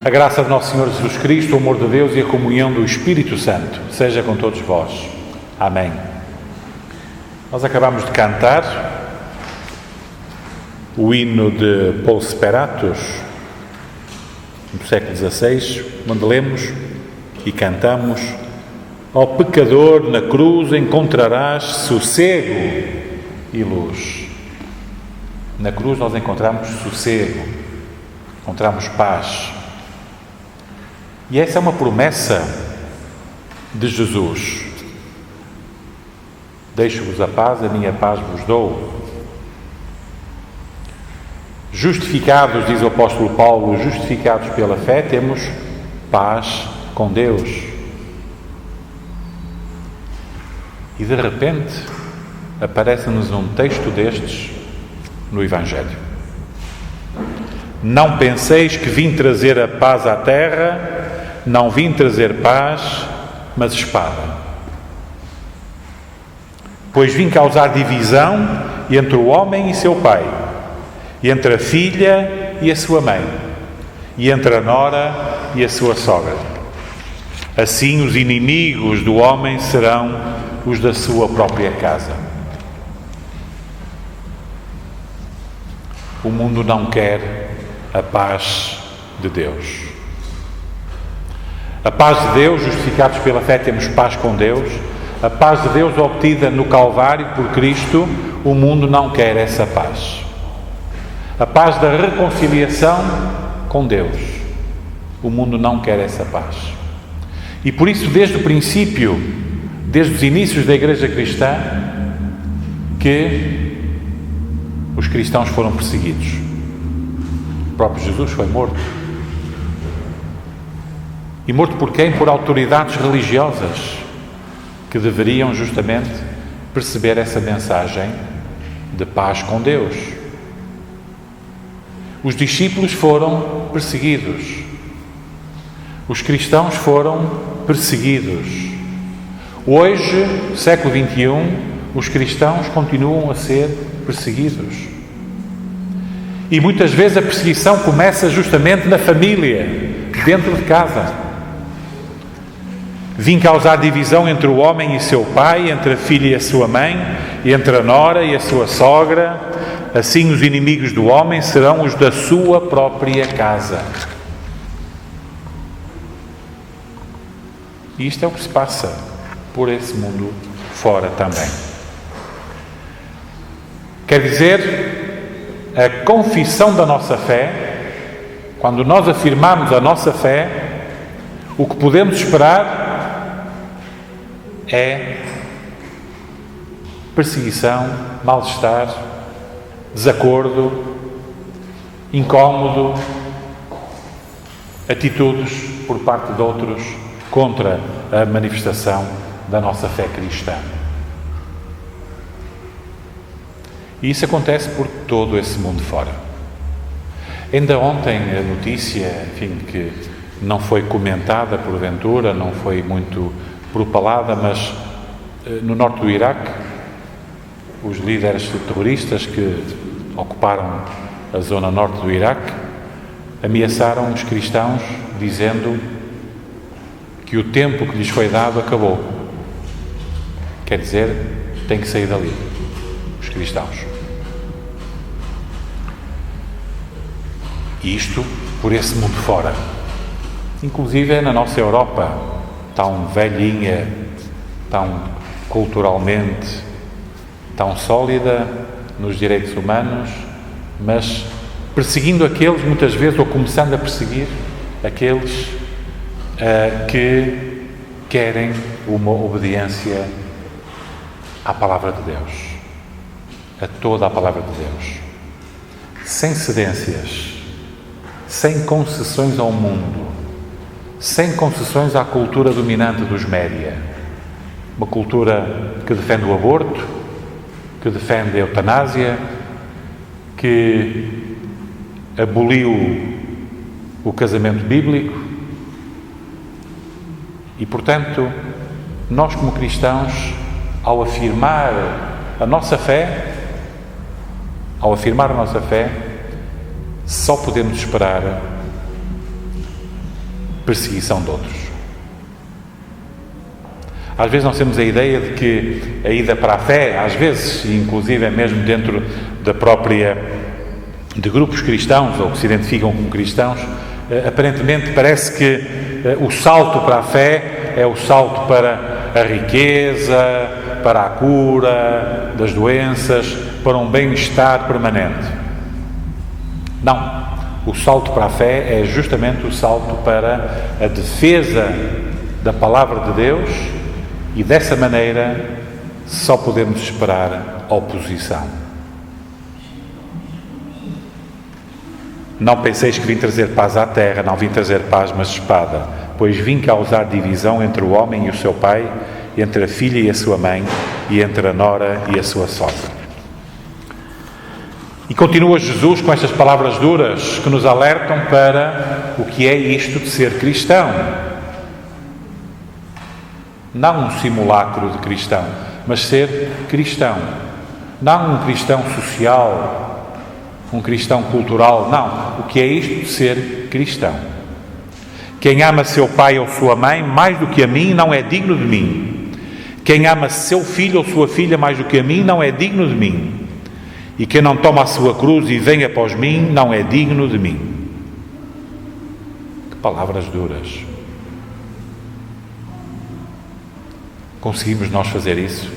A graça de nosso Senhor Jesus Cristo, o amor de Deus e a comunhão do Espírito Santo seja com todos vós. Amém. Nós acabamos de cantar o hino de Paul Speratus, do século XVI, onde lemos e cantamos: ao pecador na cruz encontrarás sossego e luz. Na cruz nós encontramos sossego, encontramos paz. E essa é uma promessa de Jesus. Deixo-vos a paz, a minha paz vos dou. Justificados, diz o apóstolo Paulo, justificados pela fé, temos paz com Deus. E de repente aparece-nos um texto destes no Evangelho. Não penseis que vim trazer a paz à terra, não vim trazer paz, mas espada. Pois vim causar divisão entre o homem e seu pai, e entre a filha e a sua mãe, e entre a nora e a sua sogra. Assim os inimigos do homem serão os da sua própria casa. O mundo não quer a paz de Deus. A paz de Deus, justificados pela fé, temos paz com Deus. A paz de Deus obtida no Calvário por Cristo, o mundo não quer essa paz. A paz da reconciliação com Deus, o mundo não quer essa paz. E por isso, desde o princípio, desde os inícios da Igreja Cristã, que os cristãos foram perseguidos. O próprio Jesus foi morto. E morto por quem? Por autoridades religiosas que deveriam justamente perceber essa mensagem de paz com Deus. Os discípulos foram perseguidos. Os cristãos foram perseguidos. Hoje, século XXI, os cristãos continuam a ser perseguidos. E muitas vezes a perseguição começa justamente na família, dentro de casa. Vim causar divisão entre o homem e seu pai, entre a filha e a sua mãe, e entre a nora e a sua sogra. Assim os inimigos do homem serão os da sua própria casa. E isto é o que se passa por esse mundo fora também. Quer dizer, a confissão da nossa fé, quando nós afirmamos a nossa fé, o que podemos esperar é perseguição, mal-estar, desacordo, incómodo, atitudes por parte de outros contra a manifestação da nossa fé cristã. E isso acontece por todo esse mundo fora. Ainda ontem a notícia, enfim, que não foi comentada porventura, não foi muito propalada, mas no norte do Iraque, os líderes terroristas que ocuparam a zona norte do Iraque ameaçaram os cristãos dizendo que o tempo que lhes foi dado acabou. Quer dizer, têm que sair dali, os cristãos. E isto por esse mundo fora. Inclusive na nossa Europa, tão velhinha, tão culturalmente, tão sólida nos direitos humanos, mas perseguindo aqueles, muitas vezes, ou começando a perseguir aqueles que querem uma obediência à Palavra de Deus, a toda a Palavra de Deus, sem cedências, sem concessões ao mundo, sem concessões à cultura dominante dos média, uma cultura que defende o aborto, que defende a eutanásia, que aboliu o casamento bíblico. E, portanto, nós como cristãos, ao afirmar a nossa fé, só podemos esperar perseguição de outros. Às vezes nós temos a ideia de que a ida para a fé, às vezes, inclusive mesmo dentro de grupos cristãos ou que se identificam como cristãos, aparentemente parece que o salto para a fé é o salto para a riqueza, para a cura das doenças, para um bem-estar permanente. Não. O salto para a fé é justamente o salto para a defesa da palavra de Deus e dessa maneira só podemos esperar oposição. Não penseis que vim trazer paz à terra, não vim trazer paz, mas espada, pois vim causar divisão entre o homem e o seu pai, entre a filha e a sua mãe, e entre a nora e a sua sogra. E continua Jesus com estas palavras duras que nos alertam para o que é isto de ser cristão. Não um simulacro de cristão, mas ser cristão. Não um cristão social, um cristão cultural, não. O que é isto de ser cristão? Quem ama seu pai ou sua mãe mais do que a mim não é digno de mim. Quem ama seu filho ou sua filha mais do que a mim não é digno de mim. E quem não toma a sua cruz e vem após mim não é digno de mim. Que palavras duras. Conseguimos nós fazer isso?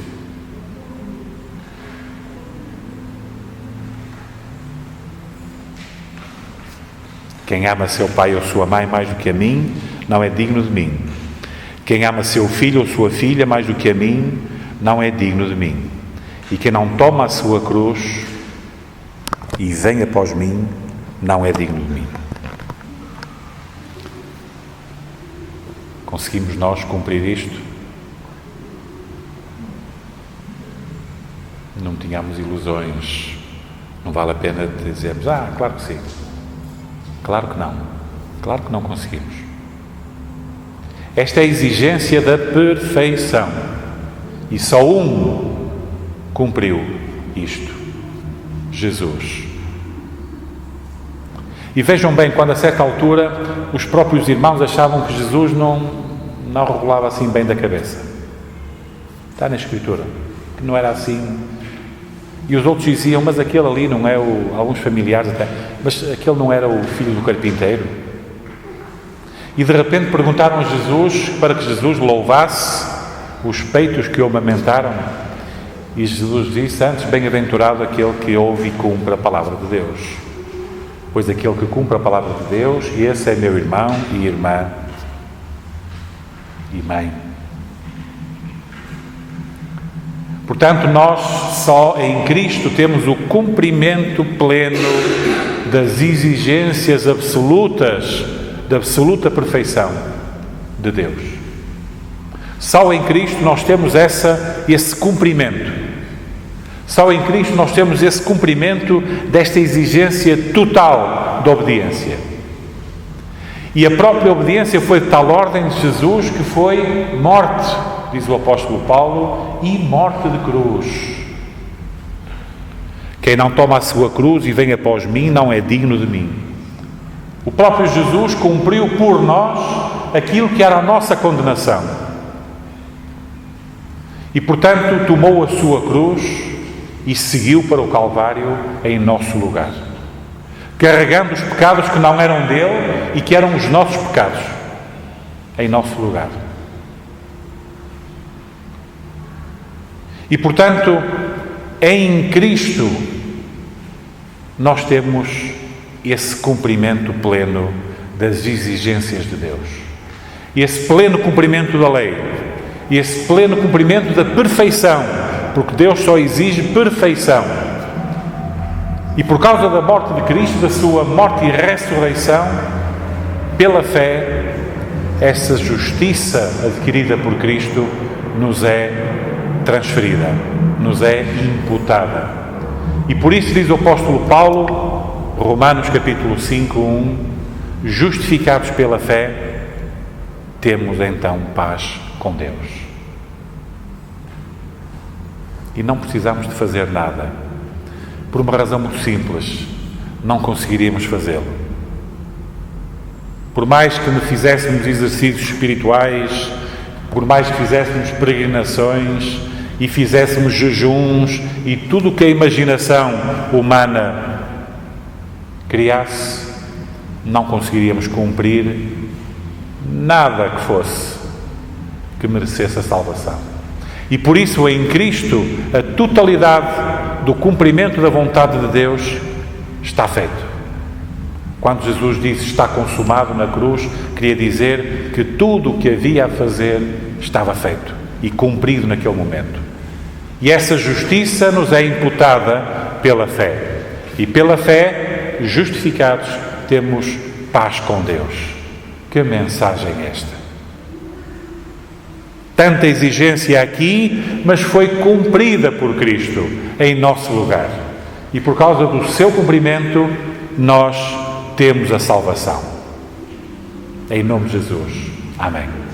Quem ama seu pai ou sua mãe mais do que a mim, não é digno de mim. Quem ama seu filho ou sua filha mais do que a mim, não é digno de mim. E quem não toma a sua cruz e vem após mim, não é digno de mim. Conseguimos nós cumprir isto? Não tínhamos ilusões. Não vale a pena dizermos, claro que sim. Claro que não. Claro que não conseguimos. Esta é a exigência da perfeição. E só um cumpriu isto. Jesus. E vejam bem, quando a certa altura os próprios irmãos achavam que Jesus não regulava assim bem da cabeça. Está na Escritura. Que não era assim. E os outros diziam, mas aquele ali não é alguns familiares até, mas aquele não era o filho do carpinteiro? E de repente perguntaram a Jesus, para que Jesus louvasse os peitos que o amamentaram. E Jesus disse, antes, bem-aventurado aquele que ouve e cumpre a palavra de Deus. Pois aquele que cumpre a palavra de Deus, esse é meu irmão e irmã e mãe. Portanto, nós só em Cristo temos o cumprimento pleno das exigências absolutas, da absoluta perfeição de Deus. Só em Cristo nós temos esse cumprimento. Só em Cristo nós temos esse cumprimento desta exigência total de obediência. E a própria obediência foi de tal ordem de Jesus que foi morte, diz o apóstolo Paulo, e morte de cruz. Quem não toma a sua cruz e vem após mim não é digno de mim. O próprio Jesus cumpriu por nós aquilo que era a nossa condenação. E, portanto, tomou a sua cruz e seguiu para o Calvário em nosso lugar, carregando os pecados que não eram dele e que eram os nossos pecados, em nosso lugar. E, portanto, em Cristo, nós temos esse cumprimento pleno das exigências de Deus. Esse pleno cumprimento da lei. Esse pleno cumprimento da perfeição. Porque Deus só exige perfeição. E por causa da morte de Cristo, da sua morte e ressurreição, pela fé, essa justiça adquirida por Cristo nos é transferida, nos é imputada. E por isso diz o apóstolo Paulo, Romanos capítulo 5, 1, justificados pela fé, temos então paz com Deus. E não precisamos de fazer nada, por uma razão muito simples, não conseguiríamos fazê-lo. Por mais que fizéssemos exercícios espirituais, por mais que fizéssemos peregrinações e fizéssemos jejuns e tudo o que a imaginação humana criasse, não conseguiríamos cumprir nada que fosse que merecesse a salvação. E por isso, em Cristo, a totalidade do cumprimento da vontade de Deus está feito. Quando Jesus disse está consumado na cruz, queria dizer que tudo o que havia a fazer estava feito e cumprido naquele momento. E essa justiça nos é imputada pela fé. E pela fé, justificados, temos paz com Deus. Que mensagem é esta? Tanta exigência aqui, mas foi cumprida por Cristo em nosso lugar. E por causa do seu cumprimento, nós temos a salvação. Em nome de Jesus. Amém.